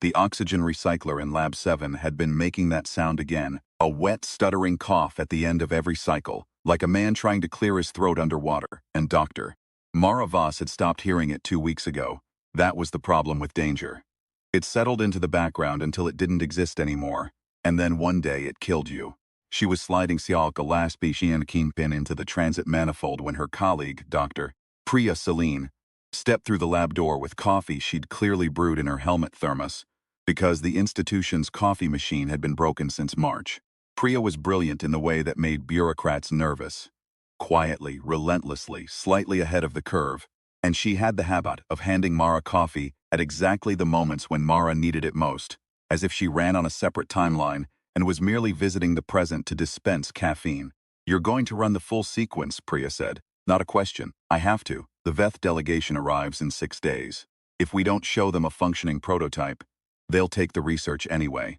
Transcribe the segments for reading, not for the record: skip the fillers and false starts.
The oxygen recycler in Lab 7 had been making that sound again, a wet, stuttering cough at the end of every cycle, like a man trying to clear his throat underwater. And Dr. Mara Voss had stopped hearing it 2 weeks ago. That was the problem with danger. It settled into the background until it didn't exist anymore, and then one day it killed you. She was sliding Sial Gillespie Kingpin into the transit manifold when her colleague, Dr. Priya Celine, stepped through the lab door with coffee she'd clearly brewed in her helmet thermos, because the institution's coffee machine had been broken since March. Priya was brilliant in the way that made bureaucrats nervous. Quietly, relentlessly, slightly ahead of the curve, and she had the habit of handing Mara coffee at exactly the moments when Mara needed it most, as if she ran on a separate timeline and was merely visiting the present to dispense caffeine. "You're going to run the full sequence," Priya said. "Not a question. I have to. The VETH delegation arrives in 6 days. If we don't show them a functioning prototype, they'll take the research anyway."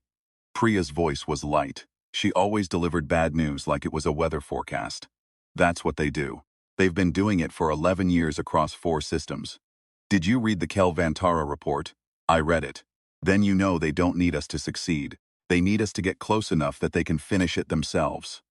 Priya's voice was light. She always delivered bad news like it was a weather forecast. That's what they do. They've been doing it for 11 years across 4 systems. Did you read the Kel Vantara report? I read it. Then you know they don't need us to succeed. They need us to get close enough that they can finish it themselves.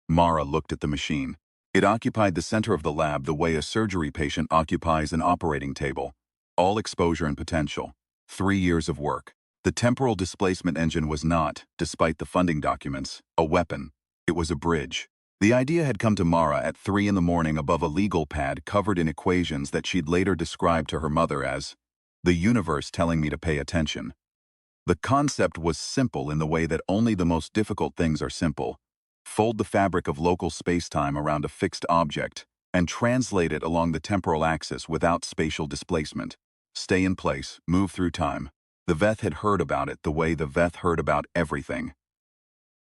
Mara looked at the machine. It occupied the center of the lab the way a surgery patient occupies an operating table. All exposure and potential. 3 years of work. The temporal displacement engine was not, despite the funding documents, a weapon. It was a bridge. The idea had come to Mara at 3 in the morning above a legal pad covered in equations that she'd later described to her mother as the universe telling me to pay attention. The concept was simple in the way that only the most difficult things are simple. Fold the fabric of local spacetime around a fixed object and translate it along the temporal axis without spatial displacement. Stay in place, move through time. The VETH had heard about it the way the VETH heard about everything.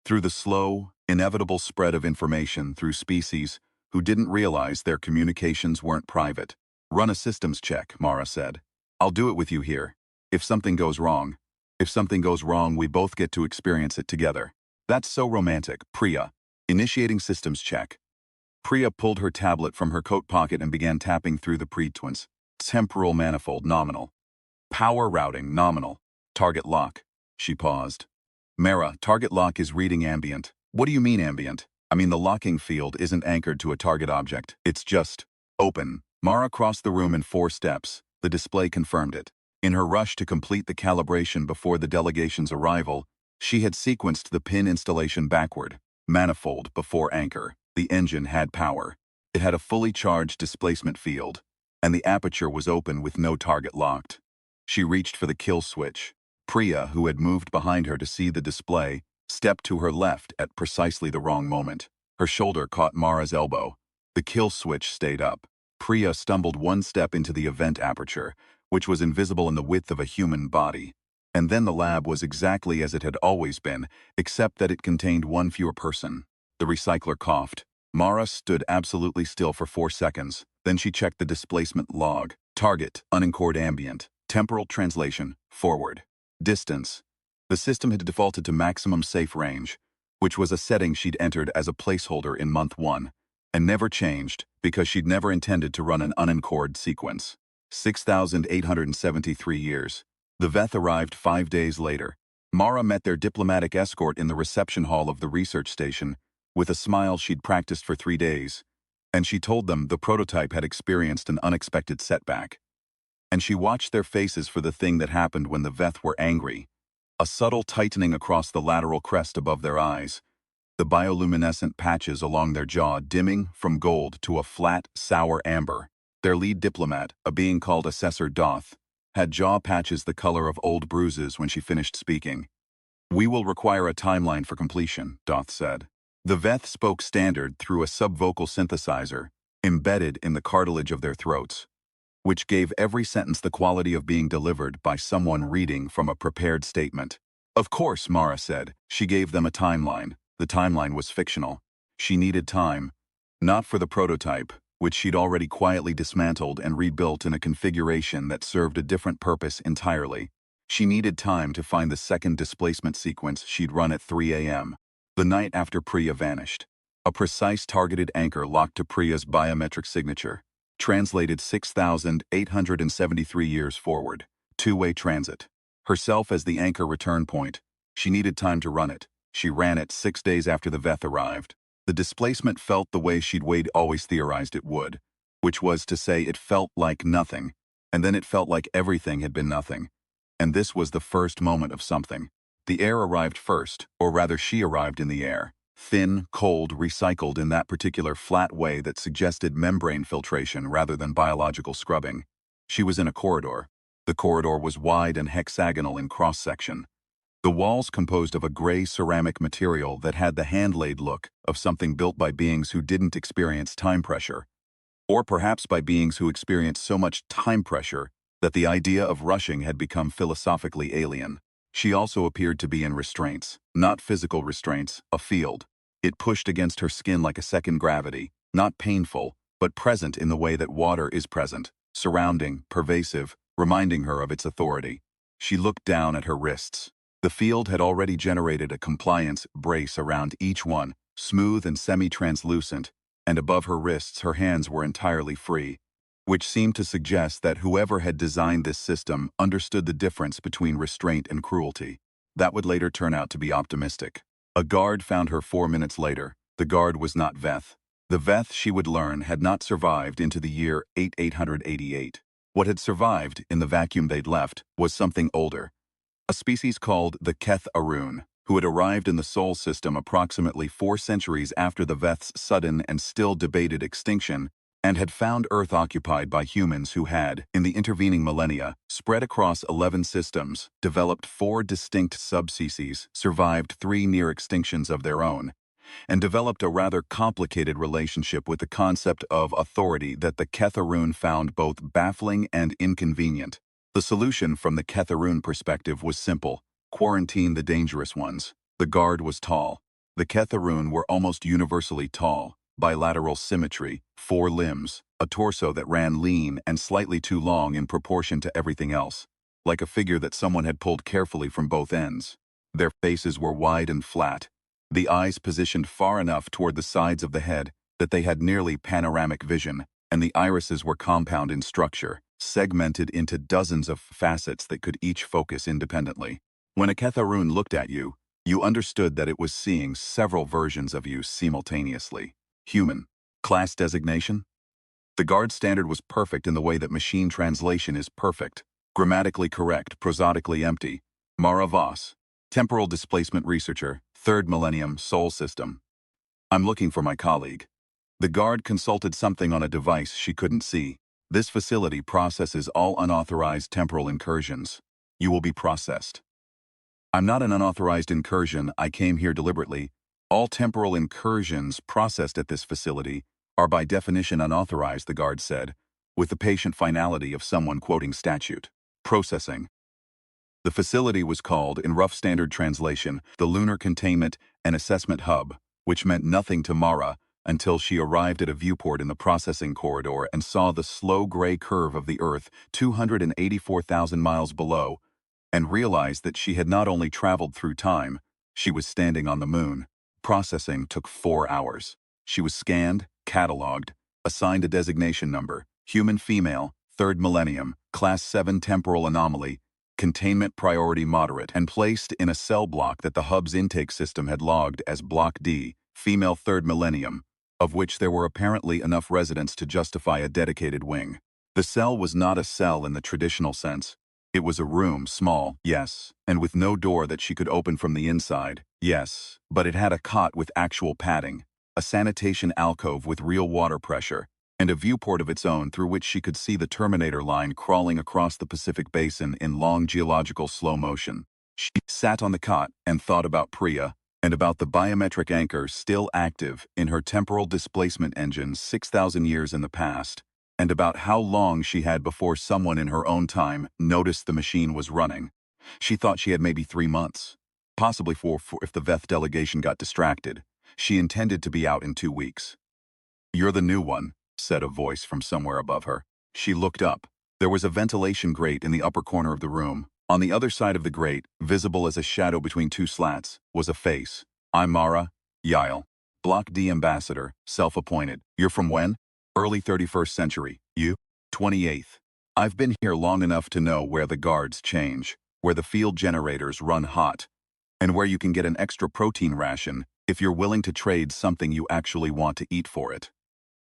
Through the slow, inevitable spread of information through species who didn't realize their communications weren't private. "Run a systems check," Mara said. "I'll do it with you here. If something goes wrong, we both get to experience it together." "That's so romantic." "Priya, initiating systems check." Priya pulled her tablet from her coat pocket and began tapping through the pre-twins. "Temporal manifold, nominal. Power routing, nominal. Target lock." She paused. "Mara, target lock is reading ambient." "What do you mean ambient?" "I mean the locking field isn't anchored to a target object. It's just open." Mara crossed the room in 4 steps. The display confirmed it. In her rush to complete the calibration before the delegation's arrival, she had sequenced the pin installation backward. Manifold before anchor. The engine had power. It had a fully charged displacement field, and the aperture was open with no target locked. She reached for the kill switch. Priya, who had moved behind her to see the display, stepped to her left at precisely the wrong moment. Her shoulder caught Mara's elbow. The kill switch stayed up. Priya stumbled 1 step into the event aperture, which was invisible in the width of a human body. And then the lab was exactly as it had always been, except that it contained 1 fewer person. The recycler coughed. Mara stood absolutely still for 4 seconds. Then she checked the displacement log. Target, unencored ambient. Temporal translation, forward. Distance. The system had defaulted to maximum safe range, which was a setting she'd entered as a placeholder in month 1, and never changed because she'd never intended to run an unencored sequence. 6,873 years. The VETH arrived 5 days later. Mara met their diplomatic escort in the reception hall of the research station, with a smile she'd practiced for 3 days, and she told them the prototype had experienced an unexpected setback. And she watched their faces for the thing that happened when the VETH were angry. A subtle tightening across the lateral crest above their eyes, the bioluminescent patches along their jaw dimming from gold to a flat, sour amber. Their lead diplomat, a being called Assessor Doth, had jaw patches the color of old bruises when she finished speaking. "We will require a timeline for completion," Doth said. The VETH spoke standard through a subvocal synthesizer, embedded in the cartilage of their throats, which gave every sentence the quality of being delivered by someone reading from a prepared statement. "Of course," Mara said. She gave them a timeline. The timeline was fictional. She needed time, not for the prototype, which she'd already quietly dismantled and rebuilt in a configuration that served a different purpose entirely. She needed time to find the second displacement sequence she'd run at 3 a.m., the night after Priya vanished. A precise targeted anchor locked to Priya's biometric signature. Translated 6,873 years forward. 2-way transit. Herself as the anchor return point. She needed time to run it. She ran it 6 days after the Veth arrived. The displacement felt the way she'd always theorized it would, which was to say it felt like nothing, and then it felt like everything had been nothing. And this was the first moment of something. The air arrived first, or rather she arrived in the air. Thin, cold, recycled in that particular flat way that suggested membrane filtration rather than biological scrubbing. She was in a corridor. The corridor was wide and hexagonal in cross-section. The walls composed of a gray ceramic material that had the hand-laid look of something built by beings who didn't experience time pressure. Or perhaps by beings who experienced so much time pressure that the idea of rushing had become philosophically alien. She also appeared to be in restraints, not physical restraints, a field. It pushed against her skin like a second gravity, not painful, but present in the way that water is present, surrounding, pervasive, reminding her of its authority. She looked down at her wrists. The field had already generated a compliance brace around each one, smooth and semi-translucent, and above her wrists her hands were entirely free, which seemed to suggest that whoever had designed this system understood the difference between restraint and cruelty. That would later turn out to be optimistic. A guard found her 4 minutes later. The guard was not Veth. The Veth, she would learn, had not survived into the year 8888. What had survived, in the vacuum they'd left, was something older. A species called the Keth Arun, who had arrived in the Sol system approximately 4 centuries after the Veth's sudden and still debated extinction, and had found Earth occupied by humans who had, in the intervening millennia, spread across 11 systems, developed 4 distinct subspecies, survived 3 near extinctions of their own, and developed a rather complicated relationship with the concept of authority that the Ketharun found both baffling and inconvenient. The solution from the Ketharun perspective was simple: quarantine the dangerous ones. The guard was tall. The Ketharun were almost universally tall. Bilateral symmetry, 4 limbs, a torso that ran lean and slightly too long in proportion to everything else, like a figure that someone had pulled carefully from both ends. Their faces were wide and flat, the eyes positioned far enough toward the sides of the head that they had nearly panoramic vision, and the irises were compound in structure, segmented into dozens of facets that could each focus independently. When a Ketharun looked at you, you understood that it was seeing several versions of you simultaneously. Human. Class designation? The guard standard was perfect in the way that machine translation is perfect. Grammatically correct, prosodically empty. Mara Voss. Temporal displacement researcher, 3rd millennium, Sol system. I'm looking for my colleague. The guard consulted something on a device she couldn't see. This facility processes all unauthorized temporal incursions. You will be processed. I'm not an unauthorized incursion. I came here deliberately. All temporal incursions processed at this facility are by definition unauthorized, the guard said, with the patient finality of someone quoting statute. Processing. The facility was called, in rough standard translation, the Lunar Containment and Assessment Hub, which meant nothing to Mara until she arrived at a viewport in the processing corridor and saw the slow gray curve of the Earth 284,000 miles below, and realized that she had not only traveled through time, she was standing on the moon. Processing took 4 hours. She was scanned, cataloged, assigned a designation number, human female, 3rd millennium, class 7 temporal anomaly, containment priority moderate, and placed in a cell block that the hub's intake system had logged as Block D, female 3rd millennium, of which there were apparently enough residents to justify a dedicated wing. The cell was not a cell in the traditional sense. It was a room, small, yes, and with no door that she could open from the inside, yes, but it had a cot with actual padding, a sanitation alcove with real water pressure, and a viewport of its own through which she could see the Terminator line crawling across the Pacific Basin in long geological slow motion. She sat on the cot and thought about Priya, and about the biometric anchor still active in her temporal displacement engine 6,000 years in the past, and about how long she had before someone in her own time noticed the machine was running. She thought she had maybe 3 months, possibly 4 if the Veth delegation got distracted. She intended to be out in 2 weeks. "You're the new one," said a voice from somewhere above her. She looked up. There was a ventilation grate in the upper corner of the room. On the other side of the grate, visible as a shadow between 2 slats, was a face. "I'm Mara, Yael. Block D ambassador, self-appointed. You're from when?" "Early 31st century. You?" "28th. I've been here long enough to know where the guards change. where the field generators run hot, and where you can get an extra protein ration if you're willing to trade something you actually want to eat for it.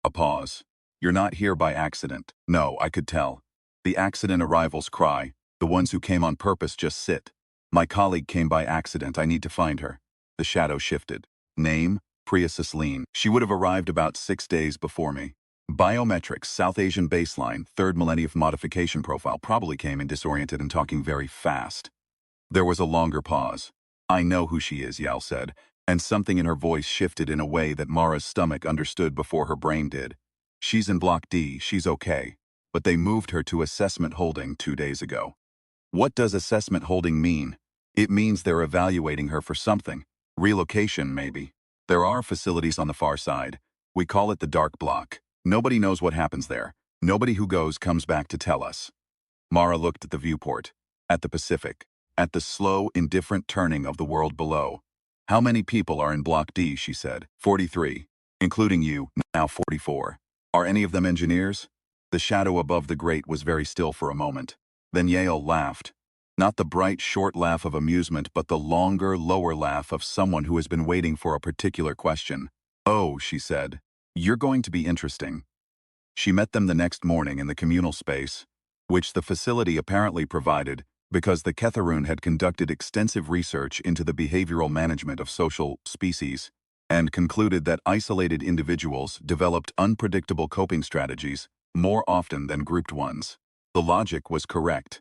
A pause. You're not here by accident. No, I could tell. The accident arrivals cry. The ones who came on purpose just sit. My colleague came by accident. I need to find her. The shadow shifted. Name? Priya Sisleen. She would have arrived about 6 days before me. Biometrics, South Asian baseline, third millennium modification profile, probably came in disoriented and talking very fast. There was a longer pause. I know who she is, Yal said, and something in her voice shifted in a way that Mara's stomach understood before her brain did. She's in Block D, she's okay. But they moved her to assessment holding 2 days ago. What does assessment holding mean? It means they're evaluating her for something. Relocation, maybe. There are facilities on the far side. We call it the dark block. Nobody knows what happens there. Nobody who goes comes back to tell us. Mara looked at the viewport, at the Pacific, at the slow, indifferent turning of the world below. How many people are in Block D, she said. 43. Including you, now 44. Are any of them engineers? The shadow above the grate was very still for a moment. Then Yale laughed. Not the bright, short laugh of amusement, but the longer, lower laugh of someone who has been waiting for a particular question. Oh, she said. You're going to be interesting. She met them the next morning in the communal space, which the facility apparently provided because the Ketharun had conducted extensive research into the behavioral management of social species and concluded that isolated individuals developed unpredictable coping strategies more often than grouped ones. The logic was correct.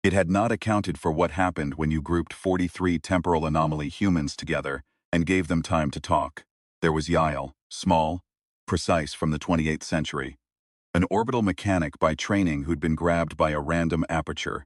It had not accounted for what happened when you grouped 43 temporal anomaly humans together and gave them time to talk. There was Yael, small, precise from the 28th century, an orbital mechanic by training who'd been grabbed by a random aperture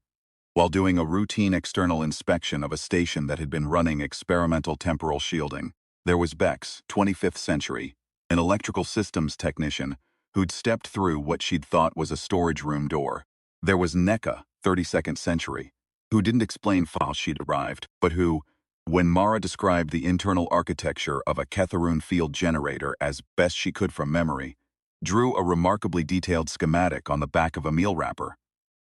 while doing a routine external inspection of a station that had been running experimental temporal shielding. There was Bex, 25th century, an electrical systems technician who'd stepped through what she'd thought was a storage room door. There was Neka, 32nd century, who didn't explain how she'd arrived, but who, when Mara described the internal architecture of a Ketharun field generator as best she could from memory, drew a remarkably detailed schematic on the back of a meal wrapper.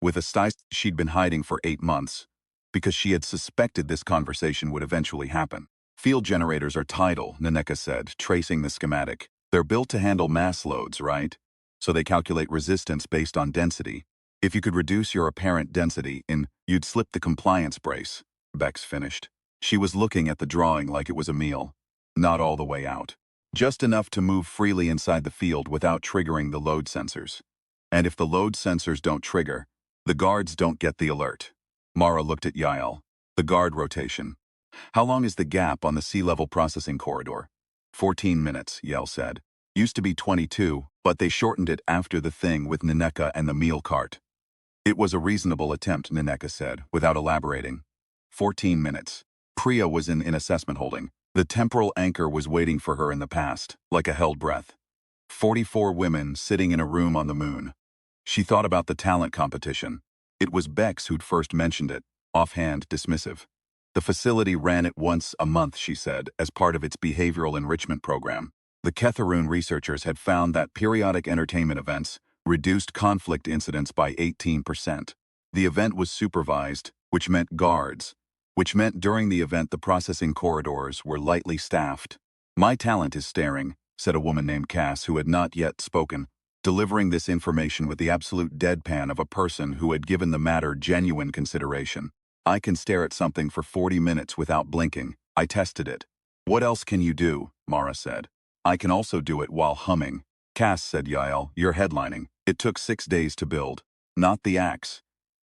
With a style she'd been hiding for 8 months, because she had suspected this conversation would eventually happen. Field generators are tidal, Naneka said, tracing the schematic. They're built to handle mass loads, right? So they calculate resistance based on density. If you could reduce your apparent density you'd slip the compliance brace, Bex finished. She was looking at the drawing like it was a meal. Not all the way out. Just enough to move freely inside the field without triggering the load sensors. And if the load sensors don't trigger, the guards don't get the alert. Mara looked at Yael. The guard rotation. How long is the gap on the sea-level processing corridor? 14 minutes, Yael said. Used to be 22, but they shortened it after the thing with Naneka and the meal cart. It was a reasonable attempt, Naneka said, without elaborating. 14 minutes. Priya was in assessment holding. The temporal anchor was waiting for her in the past, like a held breath. 44 women sitting in a room on the moon. She thought about the talent competition. It was Bex who'd first mentioned it, offhand, dismissive. The facility ran it once a month, she said, as part of its behavioral enrichment program. The Ketharun researchers had found that periodic entertainment events reduced conflict incidents by 18%. The event was supervised, which meant guards, which meant during the event the processing corridors were lightly staffed. My talent is staring, said a woman named Cass who had not yet spoken, delivering this information with the absolute deadpan of a person who had given the matter genuine consideration. I can stare at something for 40 minutes without blinking. I tested it. What else can you do? Mara said. I can also do it while humming. Cass, said Yael, you're headlining. It took 6 days to build. Not the acts.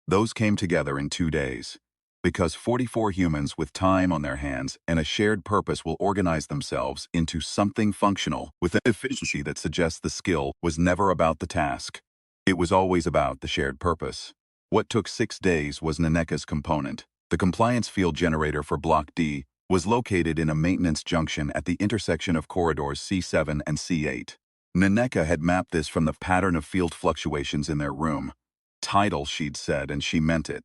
Those came together in 2 days. Because 44 humans with time on their hands and a shared purpose will organize themselves into something functional with an efficiency that suggests the skill was never about the task. It was always about the shared purpose. What took 6 days was Naneka's component. The compliance field generator for Block D was located in a maintenance junction at the intersection of corridors C7 and C8. Naneka had mapped this from the pattern of field fluctuations in their room. Tidal, she'd said, and she meant it.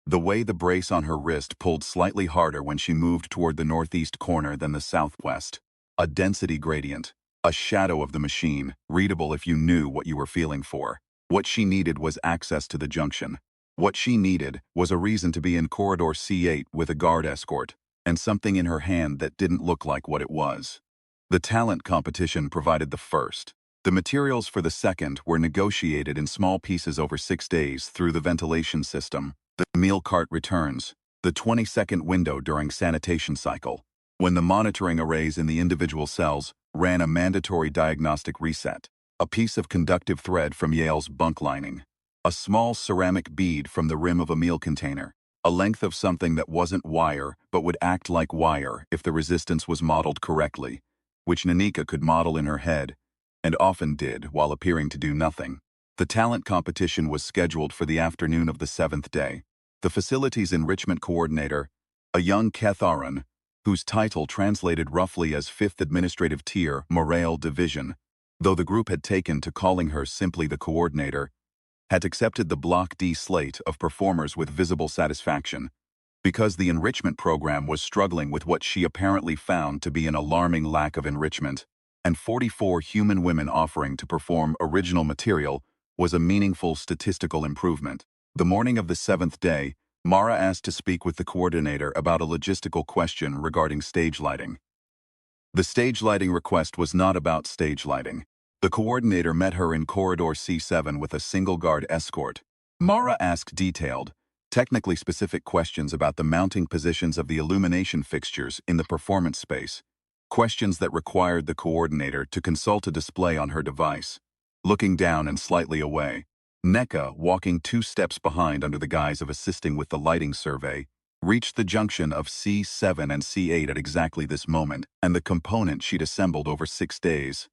The way the brace on her wrist pulled slightly harder when she moved toward the northeast corner than the southwest. A density gradient, a shadow of the machine, readable if you knew what you were feeling for. What she needed was access to the junction. What she needed was a reason to be in Corridor C8 with a guard escort, and something in her hand that didn't look like what it was. The talent competition provided the first. The materials for the second were negotiated in small pieces over 6 days through the ventilation system, the meal cart returns, the 20-second window during sanitation cycle, when the monitoring arrays in the individual cells ran a mandatory diagnostic reset, a piece of conductive thread from Yale's bunk lining, a small ceramic bead from the rim of a meal container, a length of something that wasn't wire but would act like wire if the resistance was modeled correctly, which Nanika could model in her head, and often did while appearing to do nothing. The talent competition was scheduled for the afternoon of the 7th day. The facilities enrichment coordinator, a young Ketharan, whose title translated roughly as 5th Administrative Tier, Morale Division, though the group had taken to calling her simply the coordinator, had accepted the Block D slate of performers with visible satisfaction, because the enrichment program was struggling with what she apparently found to be an alarming lack of enrichment, and 44 human women offering to perform original material was a meaningful statistical improvement. The morning of the 7th day, Mara asked to speak with the coordinator about a logistical question regarding stage lighting. The stage lighting request was not about stage lighting. The coordinator met her in Corridor C7 with a single guard escort. Mara asked detailed, technically specific questions about the mounting positions of the illumination fixtures in the performance space, questions that required the coordinator to consult a display on her device. Looking down and slightly away, Neka, walking 2 steps behind under the guise of assisting with the lighting survey, reached the junction of C7 and C8 at exactly this moment, and the component she'd assembled over 6 days,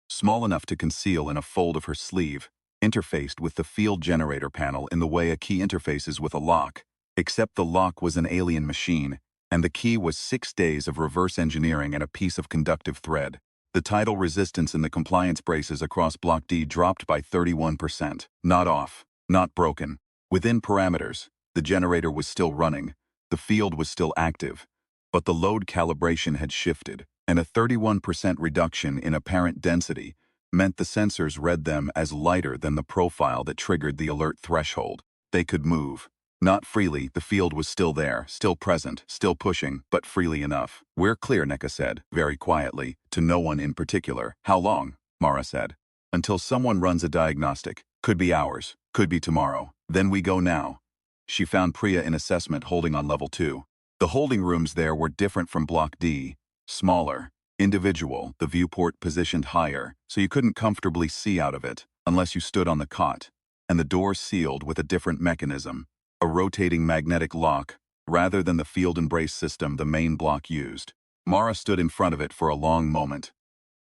small enough to conceal in a fold of her sleeve, interfaced with the field generator panel in the way a key interfaces with a lock, except the lock was an alien machine, and the key was 6 days of reverse engineering and a piece of conductive thread. The tidal resistance in the compliance braces across Block D dropped by 31%. Not off, not broken. Within parameters, the generator was still running, the field was still active, but the load calibration had shifted, and a 31% reduction in apparent density meant the sensors read them as lighter than the profile that triggered the alert threshold. They could move. Not freely, the field was still there, still present, still pushing, but freely enough. "We're clear," Neka said, very quietly, to no one in particular. "How long?" Mara said. "Until someone runs a diagnostic. Could be hours, could be tomorrow. Then we go now." She found Priya in assessment holding on level 2. The holding rooms there were different from Block D, smaller, individual, the viewport positioned higher, so you couldn't comfortably see out of it, unless you stood on the cot, and the door sealed with a different mechanism, a rotating magnetic lock, rather than the field embrace system the main block used. Mara stood in front of it for a long moment.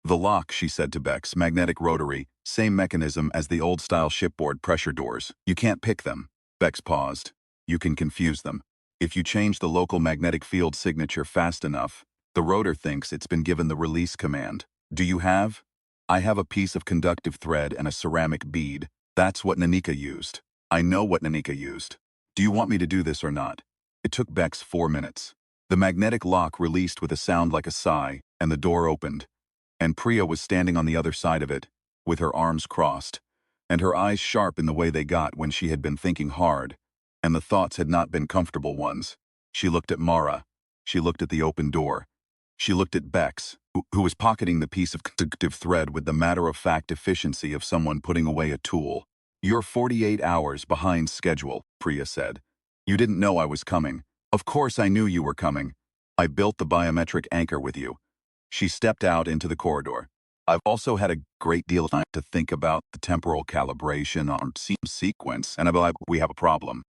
"The lock," she said to Bex, "magnetic rotary, same mechanism as the old-style shipboard pressure doors. You can't pick them." Bex paused. "You can confuse them. If you change the local magnetic field signature fast enough, the rotor thinks it's been given the release command. Do you have?" "I have a piece of conductive thread and a ceramic bead. That's what Nanika used." "I know what Nanika used. Do you want me to do this or not?" It took Bex 4 minutes. The magnetic lock released with a sound like a sigh, and the door opened. And Priya was standing on the other side of it, with her arms crossed, and her eyes sharp in the way they got when she had been thinking hard, and the thoughts had not been comfortable ones. She looked at Mara. She looked at the open door. She looked at Bex, who was pocketing the piece of conductive thread with the matter-of-fact efficiency of someone putting away a tool. "You're 48 hours behind schedule," Priya said. "You didn't know I was coming." "Of course I knew you were coming. I built the biometric anchor with you." She stepped out into the corridor. "I've also had a great deal of time to think about the temporal calibration on sequence, and we have a problem."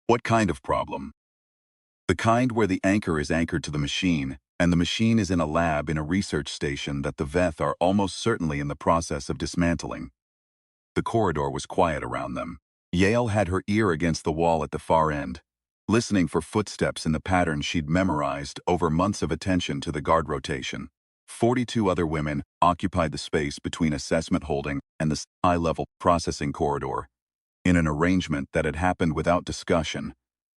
"What kind of problem?" "The kind where the anchor is anchored to the machine, and the machine is in a lab in a research station that the Veth are almost certainly in the process of dismantling." The corridor was quiet around them. Yale had her ear against the wall at the far end, listening for footsteps in the pattern she'd memorized over months of attention to the guard rotation. 42 other women occupied the space between assessment holding and the high-level processing corridor, in an arrangement that had happened without discussion,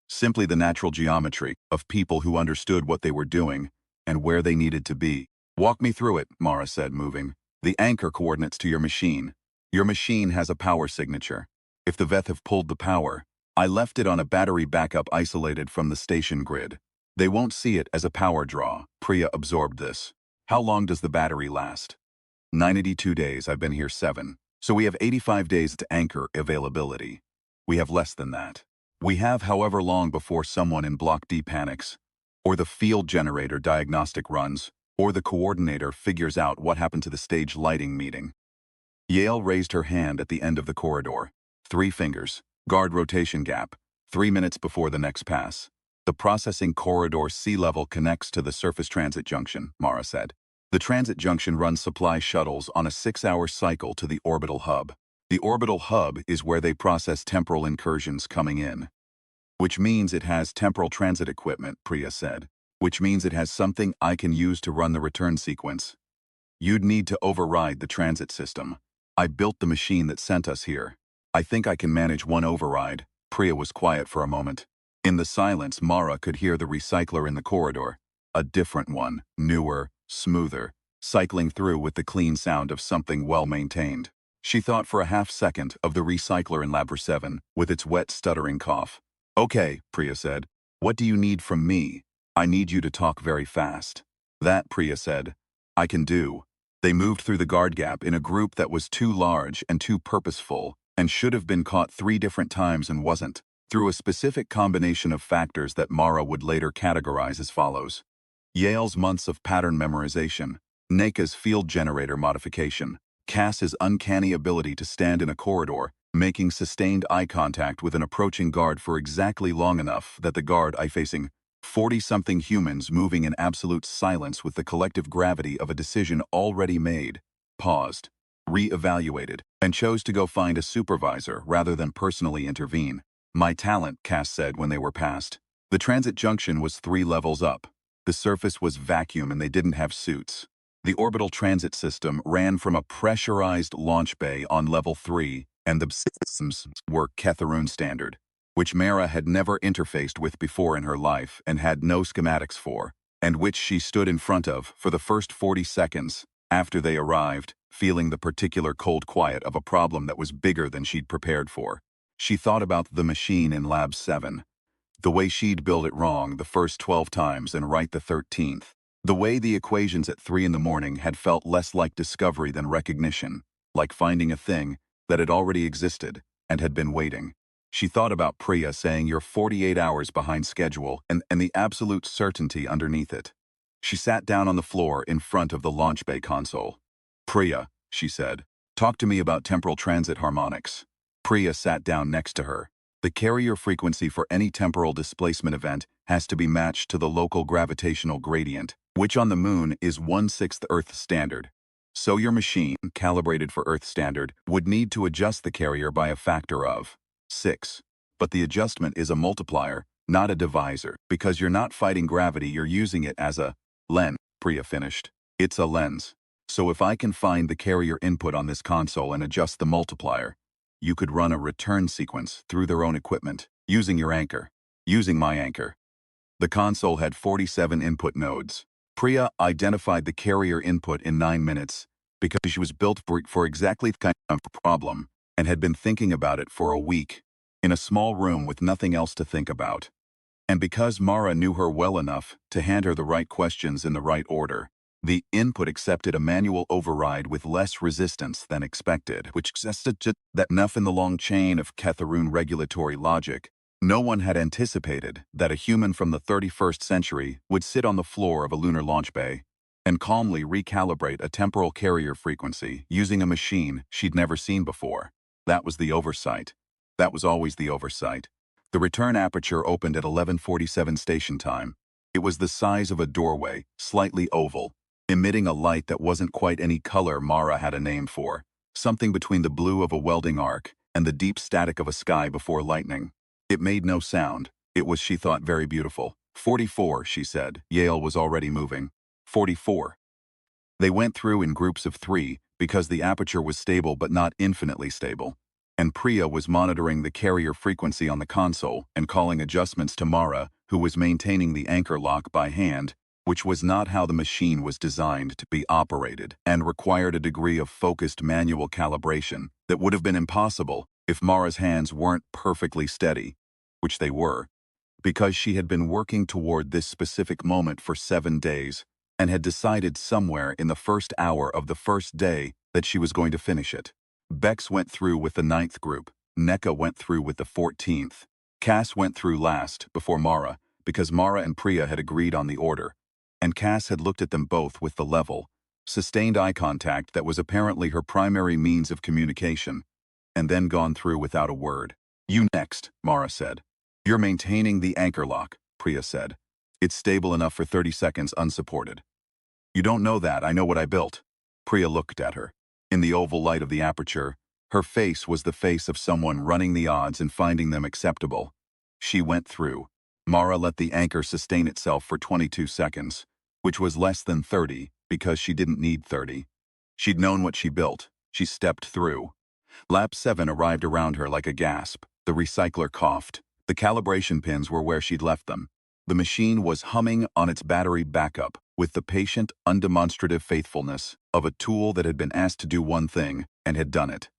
simply the natural geometry of people who understood what they were doing and where they needed to be. "Walk me through it," Mara said, moving. "The anchor coordinates to your machine. Your machine has a power signature. If the Veth have pulled the power, I left it on a battery backup isolated from the station grid. They won't see it as a power draw. Priya absorbed this. How long does the battery last? 92 days. I've been here 7. So we have 85 days to anchor availability. We have less than that. We have however long before someone in Block D panics, or the field generator diagnostic runs, or the coordinator figures out what happened to the stage lighting meeting. Yale raised her hand at the end of the corridor. 3 fingers. Guard rotation gap. 3 minutes before the next pass. The processing corridor sea level connects to the surface transit junction, Mara said. The transit junction runs supply shuttles on a 6-hour cycle to the orbital hub. The orbital hub is where they process temporal incursions coming in. Which means it has temporal transit equipment, Priya said. Which means it has something I can use to run the return sequence. You'd need to override the transit system. I built the machine that sent us here. I think I can manage one override. Priya was quiet for a moment. In the silence, Mara could hear the recycler in the corridor. A different one, newer, smoother, cycling through with the clean sound of something well-maintained. She thought for a half-second of the recycler in Lab 7, with its wet, stuttering cough. Okay, Priya said. What do you need from me? I need you to talk very fast. That, Priya said, I can do. They moved through the guard gap in a group that was too large and too purposeful, and should have been caught 3 different times and wasn't, through a specific combination of factors that Mara would later categorize as follows. Yale's months of pattern memorization, Neka's field generator modification, Cass's uncanny ability to stand in a corridor, making sustained eye contact with an approaching guard for exactly long enough that the guard eye-facing 40-something humans moving in absolute silence with the collective gravity of a decision already made, paused, re-evaluated, and chose to go find a supervisor rather than personally intervene. My talent, Cass said when they were past. The transit junction was 3 levels up. The surface was vacuum and they didn't have suits. The orbital transit system ran from a pressurized launch bay on level 3, and the systems were Ketharun standard, which Mara had never interfaced with before in her life and had no schematics for, and which she stood in front of for the first 40 seconds after they arrived, feeling the particular cold quiet of a problem that was bigger than she'd prepared for. She thought about the machine in Lab 7. The way she'd built it wrong the first 12 times and right the 13th. The way the equations at 3 in the morning had felt less like discovery than recognition, like finding a thing that had already existed and had been waiting. She thought about Priya saying you're 48 hours behind schedule and the absolute certainty underneath it. She sat down on the floor in front of the launch bay console. Priya, she said, talk to me about temporal transit harmonics. Priya sat down next to her. The carrier frequency for any temporal displacement event has to be matched to the local gravitational gradient, which on the Moon is 1/6 Earth standard. So your machine, calibrated for Earth standard, would need to adjust the carrier by a factor of 6. But the adjustment is a multiplier, not a divisor, because you're not fighting gravity, you're using it as a lens, Priya finished. It's a lens. So if I can find the carrier input on this console and adjust the multiplier, you could run a return sequence through their own equipment, using your anchor, using my anchor. The console had 47 input nodes. Priya identified the carrier input in 9 minutes because she was built for exactly the kind of problem and had been thinking about it for a week, in a small room with nothing else to think about. And because Mara knew her well enough to hand her the right questions in the right order, the input accepted a manual override with less resistance than expected, which suggested that enough in the long chain of Ketharun regulatory logic. No one had anticipated that a human from the 31st century would sit on the floor of a lunar launch bay and calmly recalibrate a temporal carrier frequency using a machine she'd never seen before. That was the oversight. That was always the oversight. The return aperture opened at 11:47 station time. It was the size of a doorway, slightly oval, emitting a light that wasn't quite any color Mara had a name for, something between the blue of a welding arc and the deep static of a sky before lightning. It made no sound. It was, she thought, very beautiful. 44, she said. Yale was already moving. 44. They went through in groups of 3 because the aperture was stable but not infinitely stable. And Priya was monitoring the carrier frequency on the console and calling adjustments to Mara, who was maintaining the anchor lock by hand, which was not how the machine was designed to be operated and required a degree of focused manual calibration that would have been impossible if Mara's hands weren't perfectly steady. which they were, because she had been working toward this specific moment for 7 days and had decided somewhere in the first hour of the first day that she was going to finish it. Bex went through with the 9th group. NECA went through with the 14th. Cass went through last, before Mara, because Mara and Priya had agreed on the order, and Cass had looked at them both with the level, sustained eye contact that was apparently her primary means of communication, and then gone through without a word. "You next," Mara said. "You're maintaining the anchor lock," Priya said. "It's stable enough for 30 seconds unsupported." "You don't know that, I know what I built." Priya looked at her. In the oval light of the aperture, her face was the face of someone running the odds and finding them acceptable. She went through. Mara let the anchor sustain itself for 22 seconds, which was less than 30 because she didn't need 30. She'd known what she built. She stepped through. Lap 7 arrived around her like a gasp. The recycler coughed. The calibration pins were where she'd left them. The machine was humming on its battery backup with the patient, undemonstrative faithfulness of a tool that had been asked to do one thing and had done it,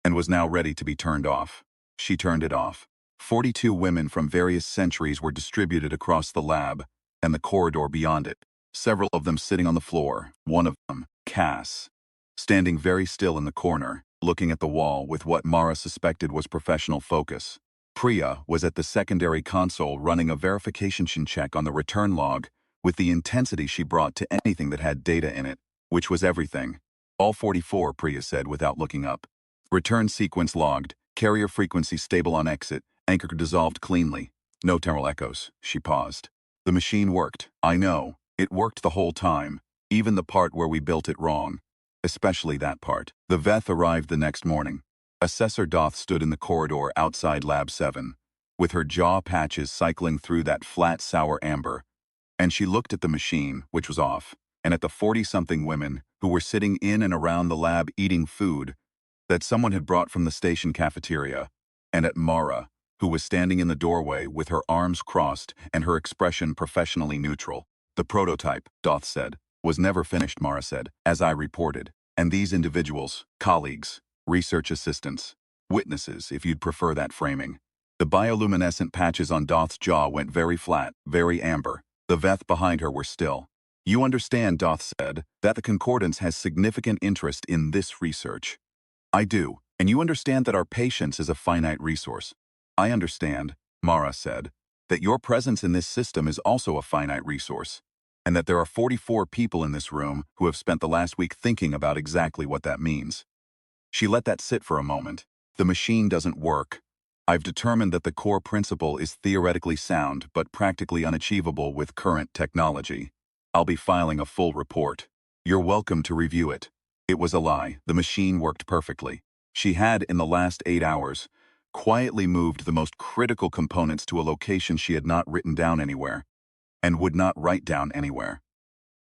and was now ready to be turned off. She turned it off. 42 women from various centuries were distributed across the lab and the corridor beyond it, several of them sitting on the floor, one of them, Cass, standing very still in the corner, looking at the wall with what Mara suspected was professional focus. Priya was at the secondary console running a verification check on the return log with the intensity she brought to anything that had data in it, which was everything. "All 44, Priya said without looking up. "Return sequence logged, carrier frequency stable on exit, anchor dissolved cleanly. No terminal echoes." She paused. "The machine worked. I know. It worked the whole time, even the part where we built it wrong. Especially that part." The Veth arrived the next morning. Assessor Doth stood in the corridor outside Lab 7, with her jaw patches cycling through that flat sour amber, and she looked at the machine, which was off, and at the 40-something women who were sitting in and around the lab eating food that someone had brought from the station cafeteria, and at Mara, who was standing in the doorway with her arms crossed and her expression professionally neutral. "The prototype," Doth said, "was never finished," Mara said, "as I reported. And these individuals, colleagues, research assistants, witnesses, if you'd prefer that framing." The bioluminescent patches on Doth's jaw went very flat, very amber. The Veth behind her were still. "You understand," Doth said, "that the Concordance has significant interest in this research." "I do. And you understand that our patience is a finite resource." "I understand," Mara said, "that your presence in this system is also a finite resource, and that there are 44 people in this room who have spent the last week thinking about exactly what that means." She let that sit for a moment. "The machine doesn't work. I've determined that the core principle is theoretically sound but practically unachievable with current technology. I'll be filing a full report. You're welcome to review it." It was a lie. The machine worked perfectly. She had, in the last 8 hours, quietly moved the most critical components to a location she had not written down anywhere, and would not write down anywhere.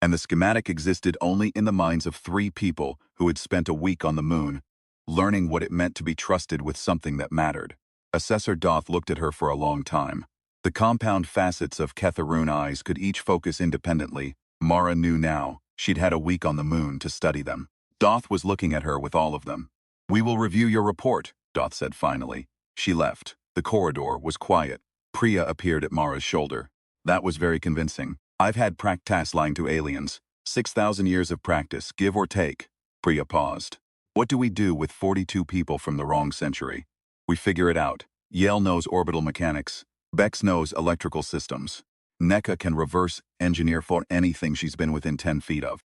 And the schematic existed only in the minds of 3 people who had spent a week on the moon, learning what it meant to be trusted with something that mattered. Assessor Doth looked at her for a long time. The compound facets of Ketharoon eyes could each focus independently. Mara knew now she'd had a week on the moon to study them. Doth was looking at her with all of them. "We will review your report," Doth said finally. She left. The corridor was quiet. Priya appeared at Mara's shoulder. "That was very convincing. I've had practice lying to aliens. 6,000 years of practice, give or take." Priya paused. "What do we do with 42 people from the wrong century?" "We figure it out. Yale knows orbital mechanics. Bex knows electrical systems. NECA can reverse engineer for anything she's been within 10 feet of."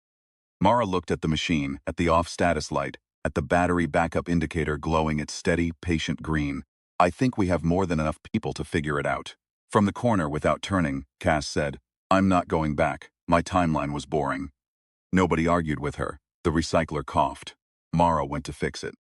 Mara looked at the machine, at the off status light, at the battery backup indicator glowing its steady, patient green. "I think we have more than enough people to figure it out." From the corner without turning, Cass said, "I'm not going back. My timeline was boring." Nobody argued with her. The recycler coughed. Mara went to fix it.